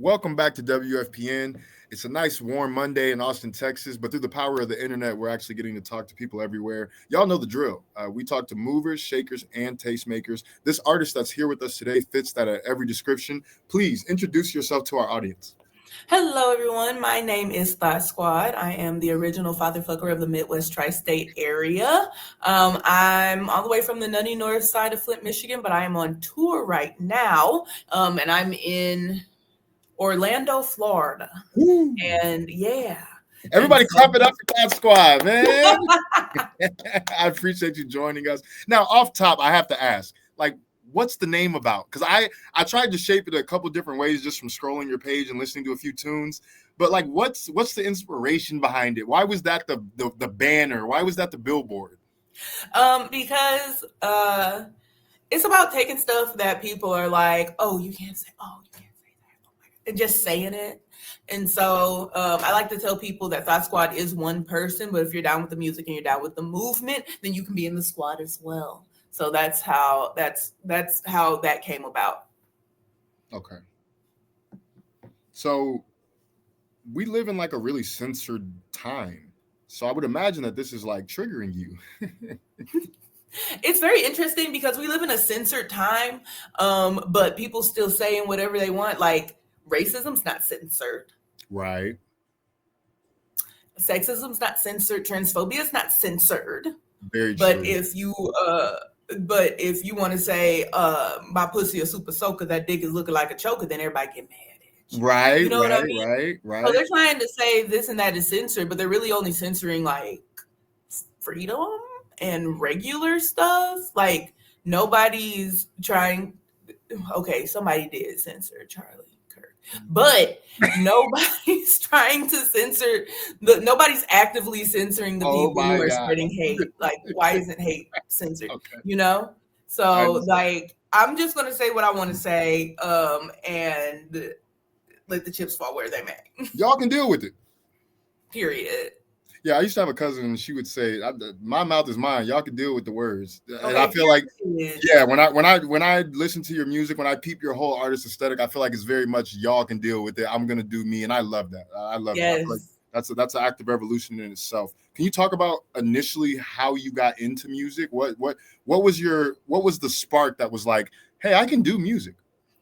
Welcome back to WFPN. It's a nice warm Monday in Austin, Texas, but through the power of the internet, we're actually getting to talk to people everywhere. Y'all know the drill. We talk to movers, shakers, and tastemakers. This artist that's here with us today fits that at every description. Please introduce yourself to our audience. Hello, everyone. My name is Thought Squad. I am the original fatherfucker of the Midwest Tri-State area. I'm all the way from the nutty north side of Flint, Michigan, but I am on tour right now, and I'm in Orlando, Florida. Woo. And yeah. Everybody clap it up for Cloud Squad, man. I appreciate you joining us. Now, off top, I have to ask, what's the name about? Because I tried to shape it a couple different ways just from scrolling your page and listening to a few tunes. But what's the inspiration behind it? Why was that the banner? Why was that the billboard? Because it's about taking stuff that people are like, oh, you can't say, oh, you can't say that, oh my God, and just saying it. And so I like to tell people that Thought Squad is one person, but if you're down with the music and you're down with the movement, then you can be in the squad as well. So that's how that came about. Okay. So we live in a really censored time. So I would imagine that this is triggering you. It's very interesting because we live in a censored time, but people still saying whatever they want. Like racism's not censored. Right. Sexism's not censored. Transphobia is not censored. Very true. But if you want to say my pussy a super soaker, that dick is looking like a choker, then everybody get mad at you. Right, you know right, what I mean? right. So they're trying to say this and that is censored, but they're really only censoring freedom and regular stuff. Like nobody's trying. Okay, somebody did censor Charlie Kirk, but nobody's trying to censor. Nobody's actively censoring the people who are spreading hate. Like, why isn't hate censored? Okay. So I'm just gonna say what I want to say, and let the chips fall where they may. Y'all can deal with it. Period. Yeah, I used to have a cousin, and she would say, "My mouth is mine. Y'all can deal with the words." And I feel like, yeah, when I listen to your music, when I peep your whole artist aesthetic, I feel like it's very much y'all can deal with it. I'm gonna do me, and I love that. I love that. I feel like that's an act of revolution in itself. Can you talk about initially how you got into music? What was the spark that was like, hey, I can do music?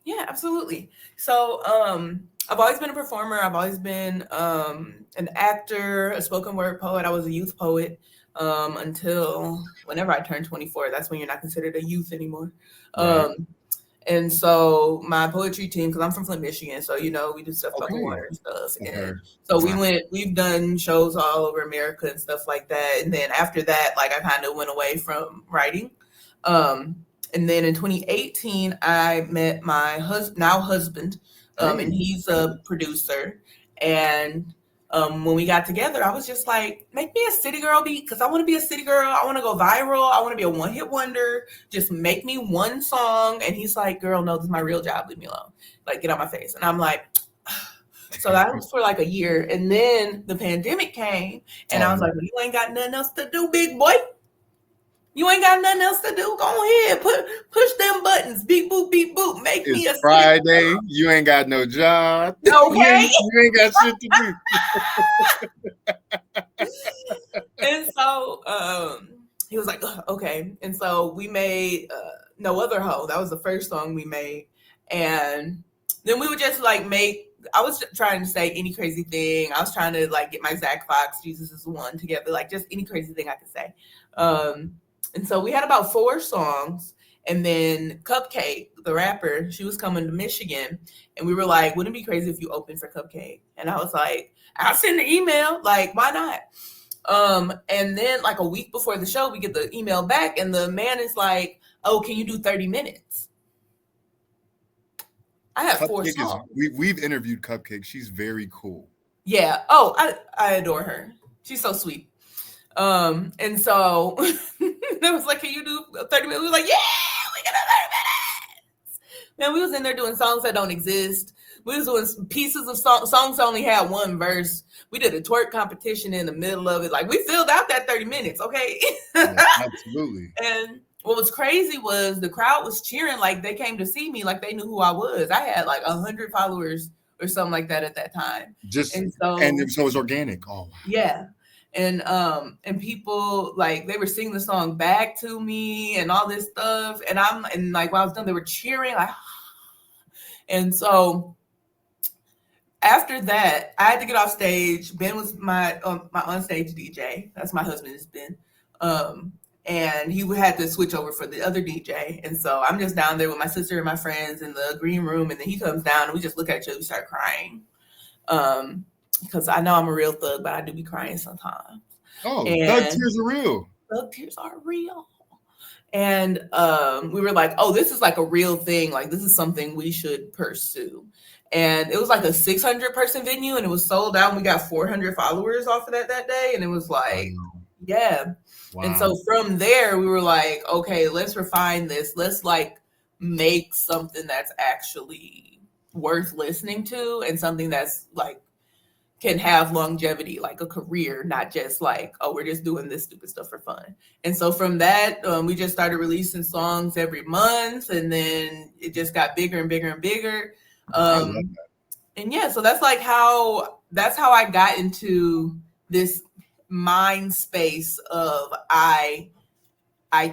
Yeah, absolutely. So I've always been a performer. I've always been an actor, a spoken word poet. I was a youth poet until whenever I turned 24. That's when you're not considered a youth anymore. Right. And so my poetry team, because I'm from Flint, Michigan, so we do stuff like water and stuff. Okay. And so we've done shows all over America and stuff like that. And then after that, I kind of went away from writing. And then in 2018, I met my now husband, and he's a producer. And when we got together, I was just like, make me a city girl beat, because I want to be a city girl. I want to go viral. I want to be a one-hit wonder. Just make me one song. And he's like, girl, no, this is my real job. Leave me alone. Get out my face. And I'm like, so that was for a year. And then the pandemic came, and I was like, well, you ain't got nothing else to do, big boy. You ain't got nothing else to do. Go ahead, push them buttons. Beep boop, beep boop. Make me a Friday. You ain't got no job. Okay, you ain't got shit to do. And so he was like, okay. And so we made No Other Hoe. That was the first song we made, and then we would just make. I was trying to say any crazy thing. I was trying to get my Zach Fox, Jesus is the One together, just any crazy thing I could say. And so we had about 4 songs, and then Cupcake, the rapper, she was coming to Michigan, and we were like, wouldn't it be crazy if you opened for Cupcake? And I was like, I'll send the email. Why not? And then a week before the show, we get the email back, and the man is like, oh, can you do 30 minutes? I have Cupcake 4 songs. We've interviewed Cupcake. She's very cool. Yeah. Oh, I adore her. She's so sweet. And so it was like, can you do 30 minutes? We was like, yeah, we can do 30 minutes. Man, we was in there doing songs that don't exist. We was doing pieces of songs that only had one verse. We did a twerk competition in the middle of it. We filled out that 30 minutes, okay? Yeah, absolutely. And what was crazy was the crowd was cheering, they came to see me, they knew who I was. I had 100 followers or something like that at that time. Just And and so so it's organic. Oh wow. yeah. And people like they were singing the song back to me and all this stuff. And like when I was done, they were cheering like and so after that, I had to get off stage. Ben was my onstage DJ. That's my husband is Ben. And he had to switch over for the other DJ. And so I'm just down there with my sister and my friends in the green room. And then he comes down and we just look at each other. We start crying. Because I know I'm a real thug, but I do be crying sometimes. Oh, And thug tears are real. thug tears are real. And we were like, oh, this is like a real thing. Like, this is something we should pursue. And it was like a 600-person venue, and it was sold out. And we got 400 followers off of that day. And it was like, yeah. Wow. And so from there, we were like, okay, let's refine this. Let's like make something that's actually worth listening to and something that's like can have longevity, like a career, not just like, oh, we're just doing this stupid stuff for fun. And so from that, we just started releasing songs every month, and then it just got bigger and bigger and bigger. I love that. And yeah, so that's how I got into this mind space of I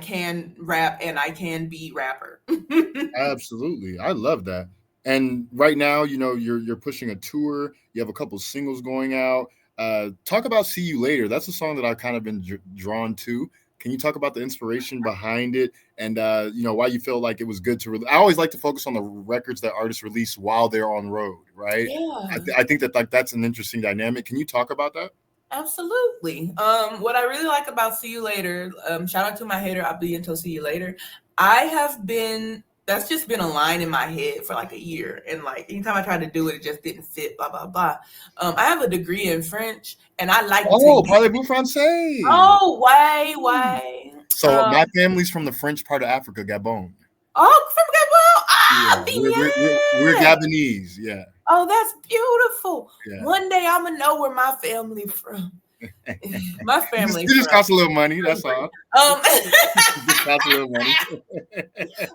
can rap and I can be rapper. Absolutely. I love that. And right now, you're pushing a tour. You have a couple singles going out. Talk about "See You Later." That's a song that I've kind of been drawn to. Can you talk about the inspiration behind it, and why you feel like it was good to? I always like to focus on the records that artists release while they're on road, right? Yeah. I think that that's an interesting dynamic. Can you talk about that? Absolutely. What I really like about "See You Later," shout out to my hater, I'll be until "See You Later." That's just been a line in my head for like a year. And like anytime I tried to do it, it just didn't fit, blah, blah, blah. I have a degree in French and I like parlez-vous français? Oh, why? So my family's from the French part of Africa, Gabon. Oh, from Gabon. We're Gabonese, yeah. Oh, that's beautiful. Yeah. One day I'm gonna know where my family from. My family. It just costs a little money. That's all. It just costs a little money.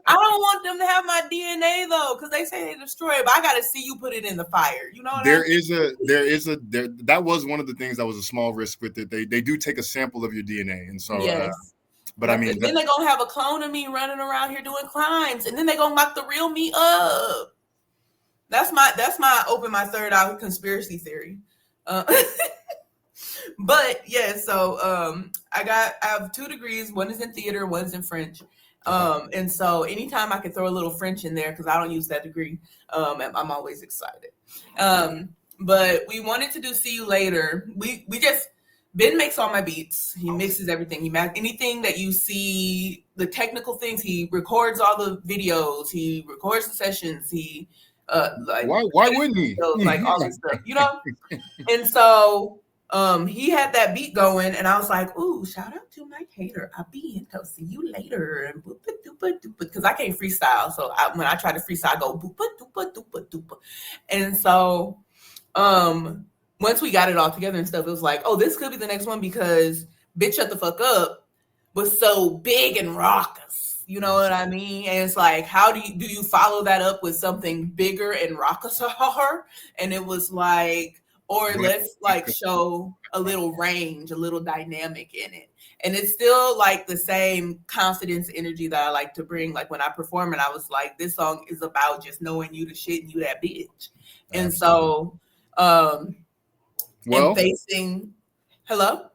I don't want them to have my DNA though, because they say they destroy it. But I gotta see you put it in the fire. You know what there is that was one of the things that was a small risk with it. They do take a sample of your DNA, and so. Yes. But I mean, then they're gonna have a clone of me running around here doing crimes, and then they're gonna lock the real me up. That's my open my third eye conspiracy theory. But yeah, so I have 2 degrees. One is in theater, one's in French. And so anytime I can throw a little French in there, because I don't use that degree, I'm always excited. But we wanted to do "See You Later." Ben makes all my beats. He mixes everything. Anything that you see, the technical things, he records all the videos. He records the sessions. He why wouldn't he? Like all this stuff, And so he had that beat going, and I was like, "Ooh, shout out to my hater. I'll be in. See you later." And because I can't freestyle, so when I try to freestyle, I go boopa doopa doopa doopa. And so, once we got it all together and stuff, it was like, "Oh, this could be the next one," because "Bitch Shut the Fuck Up" was so big and raucous. You know what I mean? And it's like, how do you follow that up with something bigger and raucous? And it was like, or let's like show a little range, a little dynamic in it. And it's still like the same confidence energy that I like to bring. Like when I perform it, I was like, this song is about just knowing you the shit and you that bitch. And so, and facing, hello?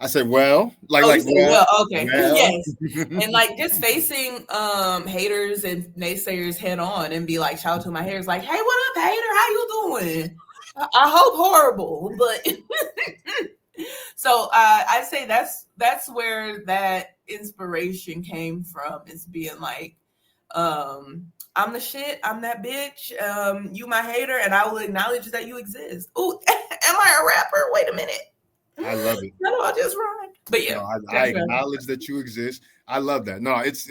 I said, well, okay. Well. Yes. And like just facing haters and naysayers head on and be like, shout out to my haters, like, hey, what up, hater? How you doing? I hope horrible, but so I say that's where that inspiration came from, is being like, I'm the shit, I'm that bitch, you my hater, and I will acknowledge that you exist. Oh, am I a rapper? Wait a minute. I love it. No, I just rhymed. But yeah, I acknowledge that you exist. I love that. No, it's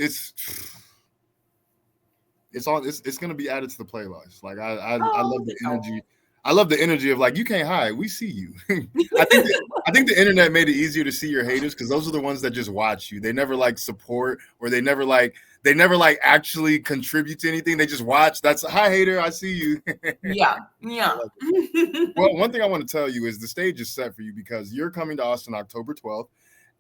on. It's going to be added to the playlist. Like I love the energy. I love the energy of like, you can't hide. We see you. I think the internet made it easier to see your haters because those are the ones that just watch you. They never like support or they never like actually contribute to anything. They just watch. That's hi hater. I see you. Yeah, yeah. Well, one thing I want to tell you is the stage is set for you because you're coming to Austin October 12th,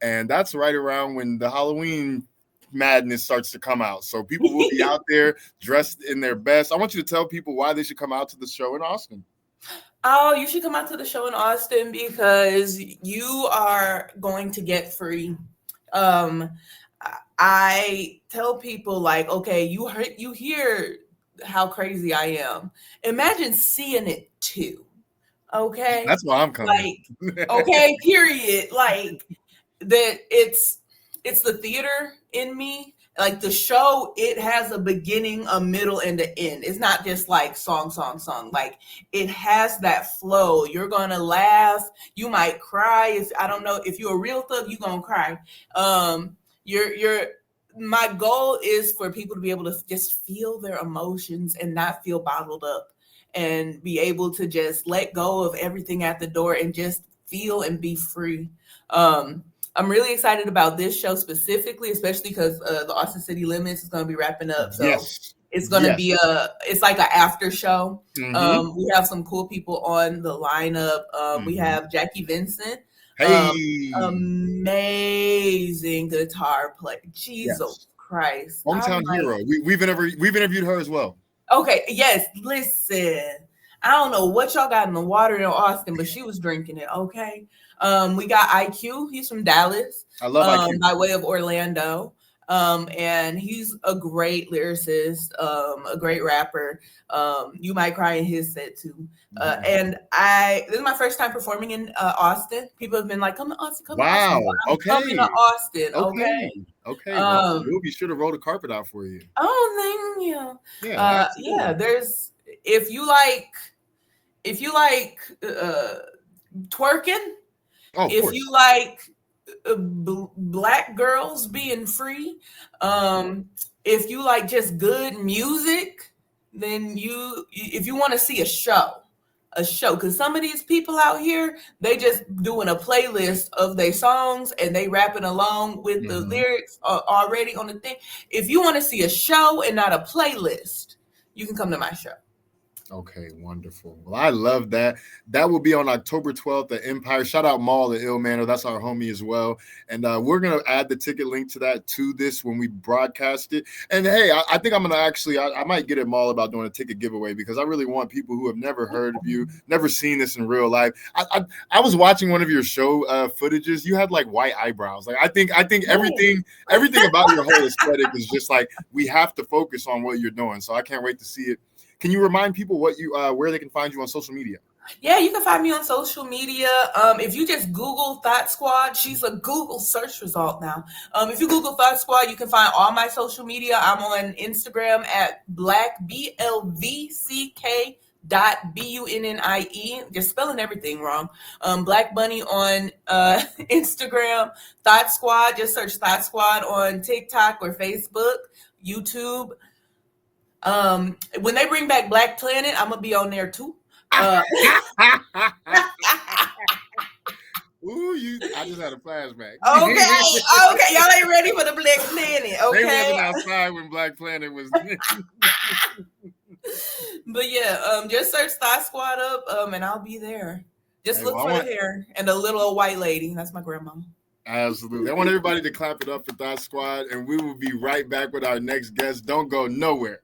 and that's right around when the Halloween madness starts to come out. So people will be out there dressed in their best. I want you to tell people why they should come out to the show in Austin. Oh, you should come out to the show in Austin because you are going to get free. Um, I tell people like, okay, you hear how crazy I am. Imagine seeing it too. Okay, That's why I'm coming. like, okay, period. Like that, it's the theater in me. Like the show, it has a beginning, a middle, and an end. It's not just like song, song, song. Like it has that flow. You're gonna laugh. You might cry. If I don't know if you're a real thug, you're gonna cry. You're my goal is for people to be able to just feel their emotions and not feel bottled up and be able to just let go of everything at the door and just feel and be free. I'm really excited about this show specifically, especially because the Austin City Limits is going to be wrapping up. So Yes. it's going to be it's like an after show. Mhm. We have some cool people on the lineup. We have Jackie Vincent, Hey. amazing guitar player. Jesus Yes. Christ. Hometown hero. We've interviewed her as well. Okay, yes, listen. I don't know what y'all got in the water in Austin, but she was drinking it, okay? We got IQ. He's from Dallas. I love IQ. By way of Orlando. And he's a great lyricist, a great rapper. You might cry in his set too. And this is my first time performing in Austin. People have been like, come to Austin, come to Austin. Wow. I'm Okay. coming to Austin, okay? Okay. Well, we'll be sure to roll the carpet out for you. Oh, thank you. Yeah. There's if you like twerking, if course. you like black girls being free, if you like just good music, then if you want to see a show, because some of these people out here, they just doing a playlist of their songs and they rapping along with the lyrics already on the thing. If you want to see a show and not a playlist, you can come to my show. Okay, wonderful. Well, I love that. That will be on October 12th at Empire. Shout out Maul, the Ill Manor. That's our homie as well. And we're going to add the ticket link to that to this when we broadcast it. And hey, I think I'm going to actually, I might get at Maul about doing a ticket giveaway because I really want people who have never heard of you, never seen this in real life. I was watching one of your show footages. You had like white eyebrows. Like I think everything about your whole aesthetic is just like, we have to focus on what you're doing. So I can't wait to see it. Can you remind people where they can find you on social media? Yeah, you can find me on social media. If you just Google Thought Squad, she's a Google search result now. If you Google Thought Squad, you can find all my social media. I'm on Instagram at BLVCK.BUNNIE. Just spelling everything wrong. Black Bunny on Instagram. Thought Squad, just search Thought Squad on TikTok or Facebook, YouTube. When they bring back Black Planet, I'm gonna be on there too. Ooh, I just had a flashback. Okay, y'all ain't ready for the Black Planet, okay? They wasn't outside when Black Planet was. But yeah, just search Thought Squad up, and I'll be there. Just look for the hair and the little white lady. That's my grandma. Absolutely. I want everybody to clap it up for Thought Squad, and we will be right back with our next guest. Don't go nowhere.